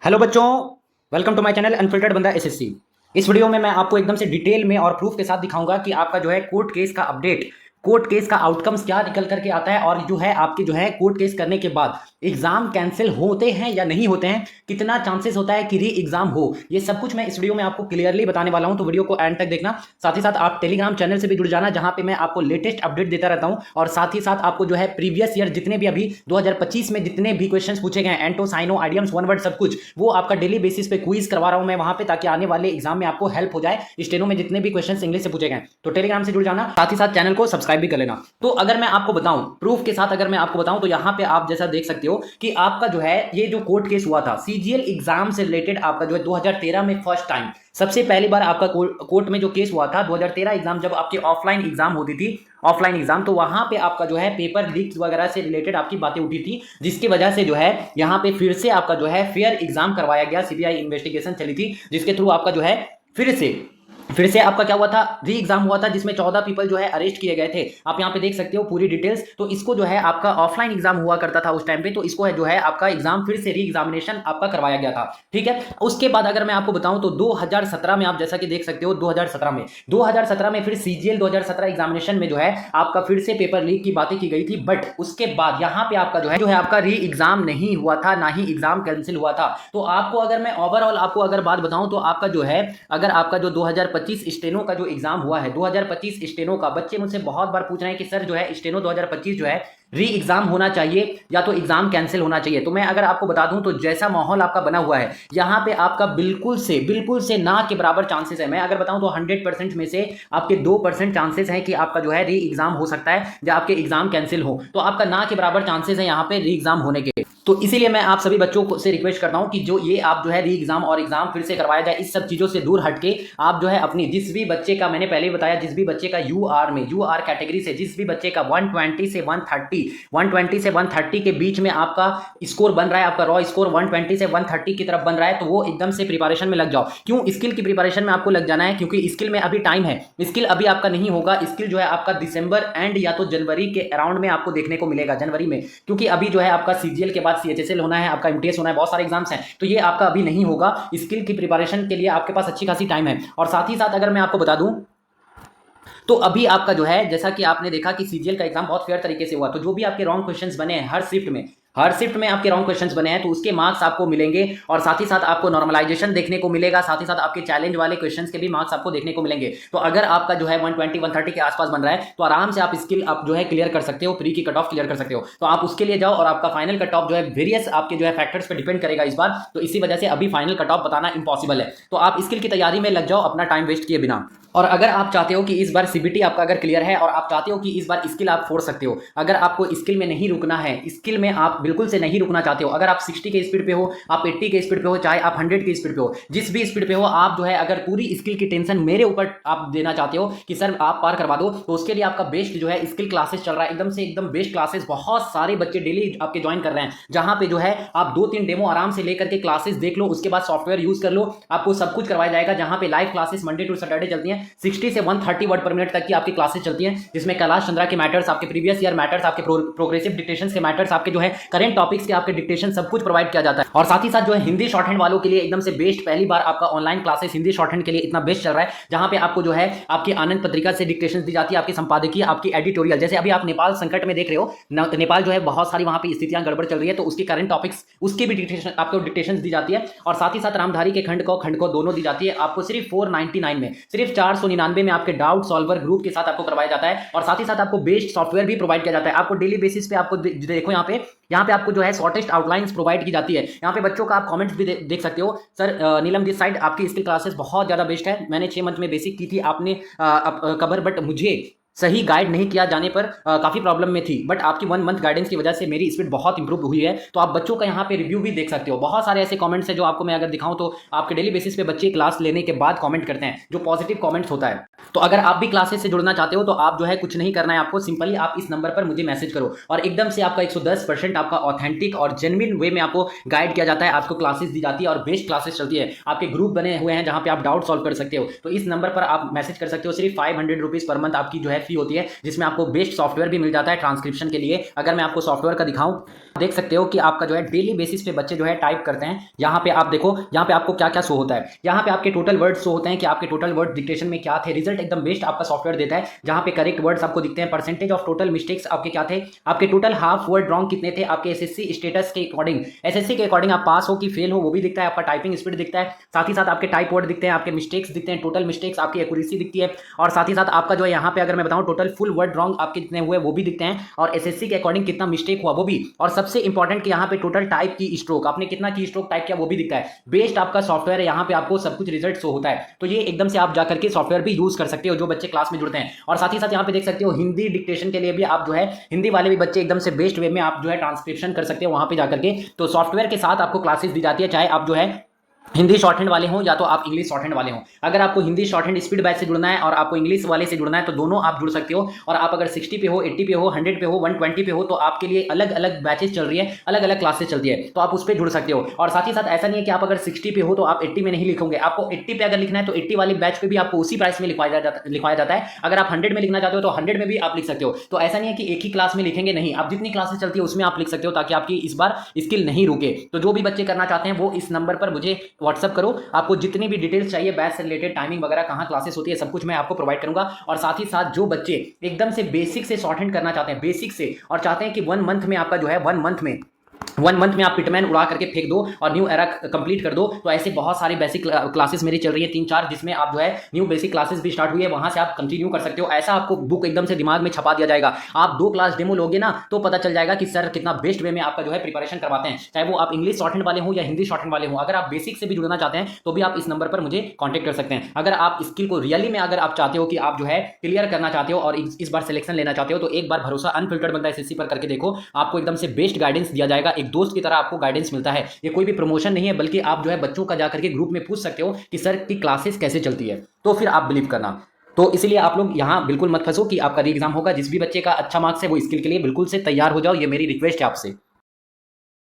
Hello बच्चों, welcome to my channel unfiltered बंदा SSC. इस वीडियो में मैं आपको एकदम से डिटेल में और प्रूफ के साथ दिखाऊंगा कि आपका जो है कोर्ट केस का अपडेट, कोर्ट केस का आउटकम्स क्या निकल करके आता है और जो है आपके जो है कोर्ट केस करने के बाद एग्जाम कैंसिल होते हैं या नहीं होते हैं, कितना चांसेस होता है कि री एग्जाम हो, ये सब कुछ मैं इस वीडियो में आपको क्लियरली बताने वाला हूं। तो वीडियो को एंड तक देखना। साथ ही साथ आप टेलीग्राम चैनल से भी जुड़ जाना, जहां पे मैं आपको लेटेस्ट अपडेट देता रहता हूं और साथ ही साथ आपको जो है प्रीवियस ईयर जितने भी अभी 2025 में जितने भी क्वेश्चंस पूछे गए, एंटो साइनो आइडियम्स वन वर्ड सब कुछ, वो आपका डेली बेसिस पे क्विज करवा रहा हूं मैं वहां पे, ताकि आने वाले एग्जाम में आपको हेल्प हो जाए। स्टेनो में जितने भी क्वेश्चंस इंग्लिश से पूछे गए, तो टेलीग्राम से जुड़ जाना, साथ ही साथ चैनल को सब्सक्राइब भी कर लेना। तो अगर मैं आपको बताऊं प्रूफ के साथ, अगर मैं आपको बताऊं तो यहां पे आप जैसा देख सकते हो कि आपका जो है ये जो कोर्ट केस हुआ था सीजीएल एग्जाम से रिलेटेड, आपका जो है 2013 में फर्स्ट टाइम सबसे पहली बार आपका कोर्ट में जो केस हुआ था 2013 एग्जाम, जब आपकी ऑफलाइन एग्जाम होती थी, ऑफलाइन एग्जाम, तो वहां पे आपका जो है पेपर लीक्स वगैरह से रिलेटेड आपकी बातें उठी थी, जिसकी वजह से जो है यहां पे फिर से आपका जो है फेयर एग्जाम करवाया गया। सीबीआई इन्वेस्टिगेशन चली थी जिसके थ्रू आपका जो है फिर से आपका क्या हुआ था, री एग्जाम हुआ था, जिसमें 14 पीपल जो है अरेस्ट किए गए थे। आप यहां पे देख सकते हो पूरी डिटेल्स। तो इसको जो है आपका ऑफलाइन एग्जाम हुआ करता था उस टाइम पे, तो इसको है जो है आपका एग्जाम फिर से री एग्जामिनेशन आपका करवाया गया था। ठीक है, उसके बाद अगर मैं आपको बताऊं तो 2017 में आप जैसा कि देख सकते हो 2017 में फिर सीजीएल 2017 एग्जामिनेशन में जो है आपका फिर से पेपर लीक की बातें की गई थी, बट उसके बाद यहां पे आपका जो है आपका री एग्जाम नहीं हुआ था, ना ही एग्जाम कैंसिल हुआ था। तो आपको अगर मैं ओवरऑल आपको अगर बात बताऊं तो आपका जो है अगर आपका जो 2025 स्टेनो का जो एग्जाम हुआ है, 2025 स्टेनो का, बच्चे मुझसे बहुत बार पूछ रहे हैं कि सर जो है स्टेनो 2025 जो है री एग्जाम होना चाहिए या तो एग्जाम कैंसिल होना चाहिए। तो मैं अगर आपको बता दूं तो जैसा माहौल आपका बना हुआ है यहां पे आपका बिल्कुल से ना के बराबर चांसेस है। मैं अगर बताऊं तो 100% में से आपके 2% चांसेस है कि आपका जो है री एग्जाम हो सकता है या आपके एग्जाम कैंसिल हो। तो आपका ना के बराबर चांसेस है यहां पे री एग्जाम होने के। तो इसीलिए मैं आप सभी बच्चों को से रिक्वेस्ट करता हूं कि जो ये आप जो है री एग्जाम और एग्जाम फिर से करवाया जाए, इस सब चीजों से दूर हटके आप जो है अपनी जिस भी बच्चे का, मैंने पहले ही बताया, जिस भी बच्चे का यूआर कैटेगरी से जिस भी बच्चे का 120 से 130 के बीच में आपका स्कोर बन रहा है, आपका रॉ स्कोर 120 से 130 की तरफ बन रहा है, तो वो एकदम से प्रिपरेशन में लग जाओ। क्यों? स्किल की प्रिपरेशन में आपको लग जाना है, क्योंकि स्किल में अभी टाइम है। स्किल अभी आपका नहीं होगा, स्किल जो है आपका दिसंबर एंड या तो जनवरी के अराउंड में आपको देखने को मिलेगा, जनवरी में, क्योंकि अभी जो है आपका सीजीएल के बाद सीएचएसएल होना है, आपका एमटीएस होना है, बहुत सारे एग्जाम्स हैं, तो ये आपका अभी नहीं होगा। स्किल की प्रिपरेशन के लिए आपके पास अच्छी खासी टाइम है। और साथ ही साथ अगर मैं आपको बता दूं तो अभी आपका जो है जैसा कि आपने देखा कि सीजीएल का एग्जाम बहुत फेयर तरीके से हुआ, तो जो भी आपके रॉन्ग क्वेश्चंस बने हैं हर शिफ्ट में आपके रॉन्ग क्वेश्चंस बने हैं, तो उसके मार्क्स आपको मिलेंगे और साथ ही साथ आपको नॉर्मलाइजेशन देखने को मिलेगा, साथ ही साथ आपके चैलेंज वाले क्वेश्चंस के भी मार्क्स आपको देखने को मिलेंगे। तो अगर आपका जो है 120 130 के आसपास बन रहा है तो आराम से आप स्किल आप जो है क्लियर कर सकते हो, प्री की कट ऑफ क्लियर कर सकते हो। तो आप उसके लिए जाओ और आपका फाइनल कट ऑफ जो है वेरियस आपके जो है फैक्टर्स पर डिपेंड करेगा इस बार, तो इसी वजह से अभी फाइनल कट ऑफ बताना इंपॉसिबल है। तो आप स्किल की तैयारी में लग जाओ अपना टाइम वेस्ट किए बिना। और अगर आप चाहते हो कि इस बार सीबीटी आपका अगर क्लियर है और आप चाहते हो कि इस बार स्किल आप फोड़ सकते हो, अगर आपको स्किल में नहीं रुकना है, स्किल में आप बिल्कुल से नहीं रुकना चाहते हो, अगर आप 60 के स्पीड पे हो, आप 80 के स्पीड पे हो, चाहे आप 100 के स्पीड पे हो, जिस भी स्पीड पे हो, आप जो है अगर पूरी स्किल की टेंशन मेरे ऊपर आप देना चाहते हो कि सर आप पार करवा दो, तो उसके लिए आपका बेस्ट जो है स्किल क्लासेस चल रहा है, एकदम बेस्ट क्लासेस, बहुत सारे बच्चे डेली आपके ज्वाइन कर रहे हैं, जहां पे जो है आप 2-3 डेमो आराम से लेकर के क्लासेस देख लो, उसके बाद सॉफ्टवेयर यूज कर लो, आपको सब कुछ करवाया जाएगा। जहां पे live classes Monday to Saturday चलती हैं, 60 से 130 वर्ड पर मिनट तक की आपकी क्लासेस चलती हैं, जिसमें कैलाश चंद्रा के मैटर्स, आपके प्रीवियस ईयर मैटर्स, आपके प्रोग्रेसिव डिक्टेशंस के मैटर्स, आपके जो है करंट टॉपिक्स के आपके डिक्टेशन सब कुछ प्रोवाइड किया जाता है। और साथ ही साथ जो है हिंदी शॉर्ट हैंड वालों के लिए एकदम से बेस्ट, पहली बार आपका online classes Hindi short hand के लिए इतना बेस्ट चल रहा है, जहां पे आपको जो है आपकी आनंद पत्रिका से डिक्टेशन दी जाती है, आपकी संपादकीय, आपकी एडिटोरियल, जैसे अभी आप नेपाल संकट में देख रहे हो, नेपाल जो है बहुत सारी वहां पे स्थितियां गड़बड़ चल रही है, तो उसके करंट टॉपिक्स उसकी भी डिक्टेशन आपको डिक्टेशन दी जाती है। और साथ ही साथ रामधारी के खंड को दोनों दी जाती है आपको, सिर्फ 499 में, सिर्फ 499 में आपके डाउट सॉल्वर ग्रुप के साथ आपको करवाया जाता है। और साथ ही साथ आपको बेस्ट सॉफ्टवेयर भी प्रोवाइड किया जाता है, आपको डेली बेसिस पे आपको देखो यहाँ पे आपको जो है शॉर्टेस्ट आउटलाइंस प्रोवाइड की जाती है। यहाँ पे बच्चों का आप कमेंट्स भी देख सकते हो, सर नीलम दिस साइड आपकी स्किल क्लासेस बहुत ज्यादा बेस्ट है, मैंने 6 मंथ में बेसिक की थी, आपने कवर, बट मुझे सही गाइड नहीं किया जाने पर काफी प्रॉब्लम में थी, बट आपकी 1 मंथ गाइडेंस की वजह से मेरी स्पीड बहुत इंप्रूव हुई है। तो आप बच्चों का यहाँ पे रिव्यू भी देख सकते हो, बहुत सारे ऐसे कमेंट्स हैं जो आपको मैं अगर दिखाऊं तो आपके डेली बेसिस पे बच्चे क्लास लेने के बाद कमेंट करते हैं, जो पॉजिटिव कमेंट्स होता है। तो अगर आप भी क्लासेस से जुड़ना चाहते हो तो आप जो है कुछ नहीं करना है, आपको सिंपली आप इस नंबर पर मुझे मैसेज करो और एकदम से आपका 110% आपका ऑथेंटिक और जेन्युइन वे में आपको गाइड किया जाता है, आपको क्लासेस दी जाती है और बेस्ट क्लासेस चलती है। आपके ग्रुप बने हुए हैं जहां पे आप डाउट सॉल्व कर सकते हो, तो इस नंबर पर आप मैसेज कर सकते हो। सिर्फ 500 रुपीज पर मंथ आपकी जो है फी होती है, जिसमें आपको बेस्ट सॉफ्टवेयर भी मिल जाता है ट्रांसक्रिप्शन के लिए। अगर मैं आपको सॉफ्टवेयर का दिखाऊं, देख सकते हो कि आपका जो है डेली बेसिस पे बच्चे जो है टाइप करते हैं। यहाँ पे आप देखो, यहाँ पे आपको क्या क्या शो होता है। यहाँ पे आपके टोटल वर्ड शो होते हैं कि आपके टोटल वर्ड डिक्टेशन में क्या थे। रिजल्ट एकदम बेस्ट आपका सॉफ्टवेयर देता है, जहाँ पे करेक्ट वर्ड्स आपको दिखते हैं, परसेंटेज ऑफ टोटल मिस्टेक्स आपके क्या थे, आपके टोटल हाफ वर्ड रॉन्ग कितने थे, आपके एसएससी स्टेटस के अकॉर्डिंग, एसएससी के अकॉर्डिंग आप पास हो कि फेल हो वो भी दिखता है, आपका टाइपिंग स्पीड दिखता है, साथ ही साथ आपके टाइप वर्ड दिखते हैं, आपके मिस्टेक्स दिखते हैं, टोटल मिस्टेक्स, आपकी एक्यूरेसी दिखती है, और साथ ही साथ आपका जो है यहाँ पे अगर मैं बताऊँ टोटल फुल वर्ड रॉन्ग आपके कितने हुए वो भी दिखते हैं, और एसएससी के अकॉर्डिंग कितना मिस्टेक हुआ वो भी, और सबसे इंपॉर्टेंट कि यहाँ पे टोटल टाइप की स्ट्रोक, आपने कितना की स्ट्रोक टाइप किया वो भी दिखता है। बेस्ट आपका सॉफ्टवेयर है, यहाँ पे आपको सब कुछ रिजल्ट शो होता है। तो ये एकदम से आप जाकर के सॉफ्टवेयर भी यूज कर सकते हो जो बच्चे क्लास में जुड़ते हैं। और साथ ही साथ यहाँ पे देख सकते हो हिंदी डिक्टेशन के लिए भी आप जो है हिंदी वाले भी बच्चे एकदम से बेस्ट वे में आप जो है ट्रांसक्रिप्शन कर सकते हो वहां पे जाकर के। तो सॉफ्टवेयर के साथ आपको क्लासेस दी जाती है, चाहे आप जो है हिंदी शॉर्टहैंड वाले हों या तो आप इंग्लिश शॉर्टहैंड वाले हों। अगर आपको हिंदी शॉर्टहैंड स्पीड बैच से जुड़ना है और आपको इंग्लिश वाले से जुड़ना है तो दोनों आप जुड़ सकते हो। और आप अगर 60 पे हो, 80 पे हो, 100 पे हो, 120 पे हो तो आपके लिए अलग अलग बैचेस चल रही है, अलग अलग क्लासेस चलती है, तो आप उस पर जुड़ सकते हो। और साथ ही साथ ऐसा नहीं है कि आप अगर 60 पे हो तो आप 80 में नहीं लिखोगे, आपको 80 पे अगर लिखना है तो 80 वाले बैच पे भी आपको उसी प्राइस में लिखवाया जाता है। अगर आप 100 में लिखना चाहते हो तो 100 में भी आप लिख सकते हो। तो ऐसा नहीं है कि एक ही क्लास में लिखेंगे, नहीं, आप जितनी क्लासेस चलती है उसमें आप लिख सकते हो, ताकि आपकी इस बार स्किल नहीं रुके। तो जो भी बच्चे करना चाहते हैं वो इस नंबर पर मुझे व्हाट्सअप करो, आपको जितनी भी डिटेल्स चाहिए बैच से रिलेटेड, टाइमिंग वगैरह, कहां क्लासेस होती है, सब कुछ मैं आपको प्रोवाइड करूंगा। और साथ ही साथ जो बच्चे एकदम से बेसिक से शॉर्टहैंड करना चाहते हैं, बेसिक से, और चाहते हैं कि 1 मंथ में आपका जो है 1 मंथ में आप पिटमैन उड़ा करके फेंक दो और न्यू एरा कंप्लीट कर दो, तो ऐसे बहुत सारी बेसिक क्लासेस मेरी चल रही है 3-4, जिसमें आप जो है न्यू बेसिक क्लासेस भी स्टार्ट हुई है, वहां से आप कंटिन्यू कर सकते हो। ऐसा आपको बुक एकदम से दिमाग में छपा दिया जाएगा। आप 2 क्लास डेमो लोगे ना तो पता चल जाएगा कि सर कितना बेस्ट वे में आपका जो है प्रिपरेशन करवाते हैं, चाहे वो आप इंग्लिश शॉर्टहैंड वाले हो या हिंदी शॉर्टहैंड वाले हो। अगर आप बेसिक से भी जुड़ना चाहते हैं तो भी आप इस नंबर पर मुझे कॉन्टेक्ट कर सकते हैं। अगर आप स्किल को रियली में अगर आप चाहते हो कि आप जो है क्लियर करना चाहते हो और इस बार सिलेक्शन लेना चाहते हो तो एक बार भरोसा अनफिल्टर्ड बनता एसएससी पर करके देखो, आपको एकदम से बेस्ट गाइडेंस दिया जाएगा। एक दोस्त की तरह आपको गाइडेंस मिलता है। ये कोई भी प्रमोशन नहीं है, बल्कि आप जो है बच्चों का जाकर के ग्रुप में पूछ सकते हो कि सर की क्लासेस कैसे चलती है, तो फिर आप बिलीव करना। तो इसलिए आप लोग यहाँ बिल्कुल मत फंसो कि आपका री एग्जाम होगा। जिस भी बच्चे का अच्छा मार्क्स है वो स्किल के लिए बिल्कुल से तैयार हो जाओ, ये मेरी रिक्वेस्ट है आपसे।